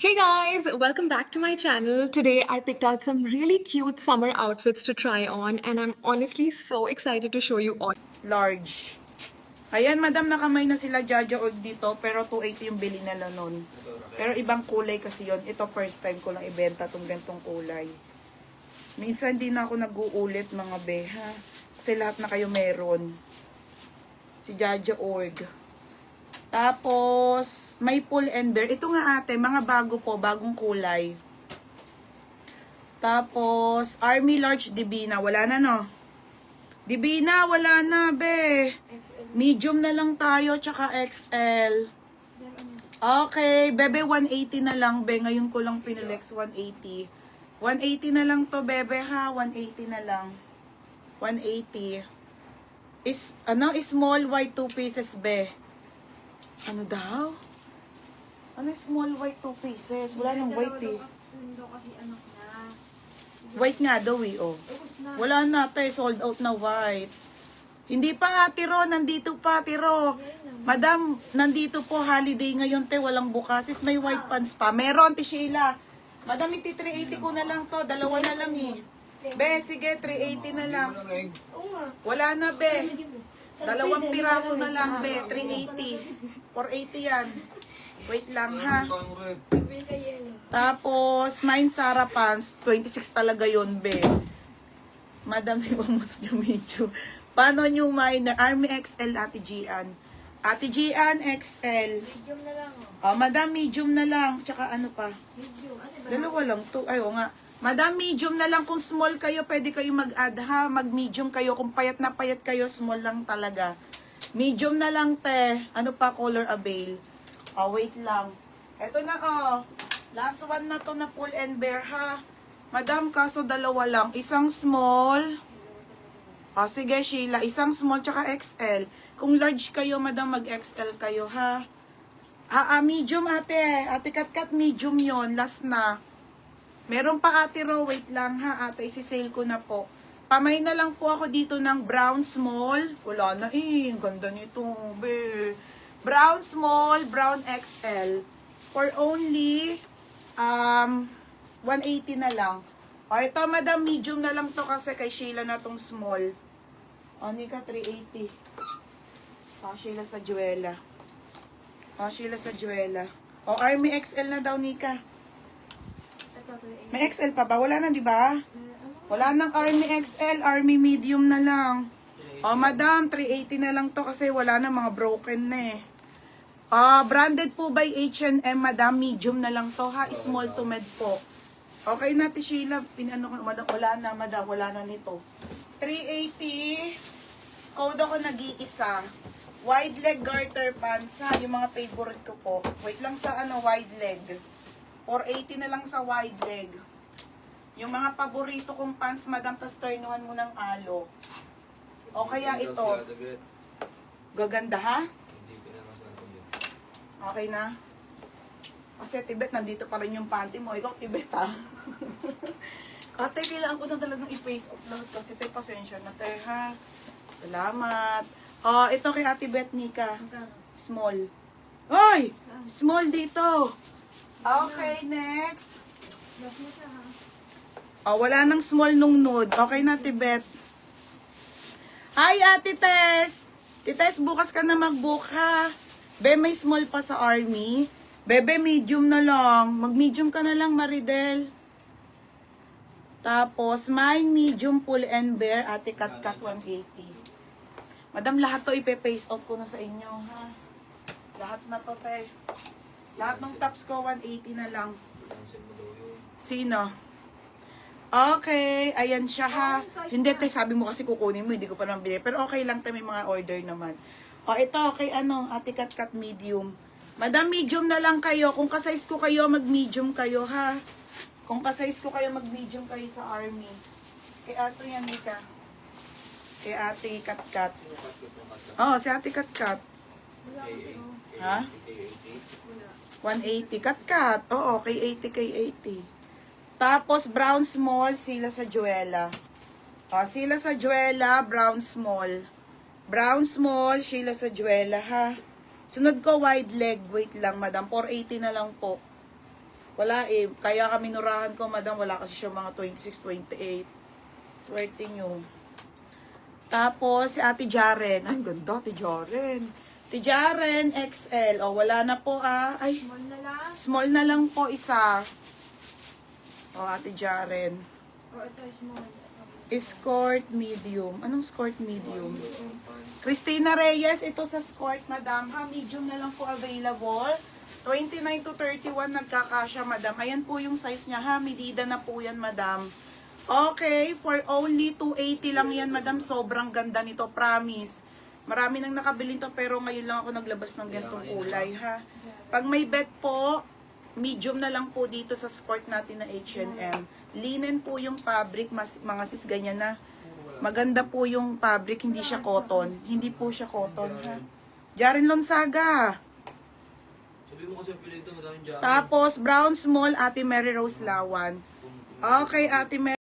Hey guys, welcome back to my channel. Today I picked out some really cute summer outfits to try on and I'm honestly so excited to show you all. Large. Ayan, madam, nakamay na sila Jaja Old dito, pero 280 yung bili nila nun. Pero ibang kulay kasi yon. Ito first time ko lang ibenta tong gantong kulay. Minsan di na ako nag-uulit mga beha. Kasi lahat na kayo meron. Si Jaja Org. Tapos, may pull and bear. Ito nga ate, mga bago po, bagong kulay. Tapos, Army Large Divina. Wala na no? Divina, wala na be. Medium na lang tayo, tsaka XL. Okay, bebe, 180 na lang, be. Ngayon ko lang pinulex, 180. 180 na lang to, bebe, ha? 180 na lang. 180. Small white 2 pieces, be. Ano daw? Ano small white 2 pieces? Wala nang white, eh. White nga daw, eh, oh. Wala na, te. Sold out na white. Hindi pa nga, Tiro. Nandito pa, Tiro. Madam, nandito po holiday ngayon, te. Walang bukasis. May white pants pa. Meron, ti Sheila. Madam, iti 380 ko na lang to. Dalawa na lang, eh. Be, sige, 380 na lang. Wala na, be. Dalawang piraso na lang, be. 380. 480 yan. Wait lang, ha. Tapos, mine Sarah pants. 26 talaga yun, be. Madam, ibamos nyo medyo. Paano nyo minor? Army XL, Ate Gian. Ate Gian, XL. Medium na lang, Oh, Madam, medium na lang. Tsaka ano pa? Medium. Ano ba? Dalawa lang to. Ay, oo nga. Madam, medium na lang. Kung small kayo, pwede kayo mag-add, ha. Mag-medium kayo. Kung payat na payat kayo, small lang talaga. Medium na lang, te. Ano pa, color avail. Oh, wait lang. Eto na, oh. Last one na to na pull and bear, ha. Madam, kaso dalawa lang. Isang small. Oh, sige, Sheila. Isang small tsaka XL. Kung large kayo, madam, mag-XL kayo, ha. Medium, ate. Ate Katkat, medium yon. Last na. Meron pa, ate Ro. Wait lang, ha, ate. Isi-sale ko na po. Pamay na lang po ako dito ng brown small. Wala na, eh. Ang ganda nito, be. Brown small, brown XL. For only 180 na lang. O, ito, madam, medium na lang to kasi kay Sheila na tong small. O, Nika, 380. O, Sheila sa Juela. O, Sheila sa Juela. O, Army XL na daw, Nika. May XL pa ba? Wala na, di ba? Wala nang Army XL, Army medium na lang. O, madam, 380 na lang to kasi wala na, mga broken na eh. Branded po by H&M, madam, medium na lang to ha, small to med po. Okay na, Sheila, madam, wala na, madam, wala na nito. 380, code ako nag-iisa. Wide leg garter pants ha, yung mga favorite ko po. Wait lang sa wide leg. 480 na lang sa wide leg. Yung mga paborito kong pants, madam, tas turnuhan mo ng alo. O kaya ito. Gaganda ha? Okay na? Kasi Tibet, nandito pa rin yung panty mo. Ikaw, Tibet ha? Ate, kailangan ko na talagang i-face off lahat kasi tayo pasensya na tayo ha. Salamat. Ito kay Ate Beth, Nika. Small. Hoy! Small dito. Okay, next. Wala nang small nung nude. Okay na, Tibet. Hi, Ate Tess! Tess, bukas ka na mag-book, ha? Be, may small pa sa Army. Bebe, medium na lang. Mag-medium ka na lang, Maridel. Tapos, mine medium pull and bear. Ate Katkat, 180. Madam, lahat to ipe-face out ko na sa inyo, ha? Lahat na to, te. Lahat ng tops ko, 180 na lang. Sino? Okay, ayan siya ha. Hindi, te, sabi mo kasi kukunin mo, hindi ko pa naman binili. Pero okay lang, te, may mga order naman. Ito, kay Ate Katkat medium. Madam, medium na lang kayo. Kung ka-size ko kayo, mag-medium kayo, ha? Kung ka-size ko kayo, mag-medium kayo sa Army. Kay Ato yan, Nika. Kay Ate Katkat. Si Ate Katkat. Ha? 180. Katkat. Oo, kay 80, kay 80. Tapos, brown small, sila sa Juela. Sila sa Juela, brown small. Brown small, Sheila sa Juela, ha? Sunod ko, wide leg. Wait lang, madam. 480 na lang po. Wala eh. Kaya kami nurahan ko, madam. Wala kasi siya mga 26, 28. Swerte nyo. Tapos, si Ate Jaren. Ay, ang ganda, Ate Jaren. Ate Jaren, XL. O, wala na po ah. Ay, Small na lang. small na lang po isa. O, Ate Jaren. O, ito, small. Escort medium. Anong escort medium? Christina Reyes, ito sa escort, madam. Ha, medium na lang po available. 29 to 31 nagkakasya, madam. Ayan po yung size niya, ha. Medida na po yan, madam. Okay, for only 280 lang yan, madam. Sobrang ganda nito, promise. Marami nang nakabili to, pero ngayon lang ako naglabas ng gantong kulay, ha. Pag may bet po, medium na lang po dito sa skirt natin na H&M. Linen po yung fabric, mga sis, ganyan na. Maganda po yung fabric, hindi siya cotton. Hindi po siya cotton, ha. Jaren Lonsaga. Sabi mo kasi apelido, madaming jacket. Tapos, brown small, Ate Mary Rose Lawan. Okay, Ate Mary.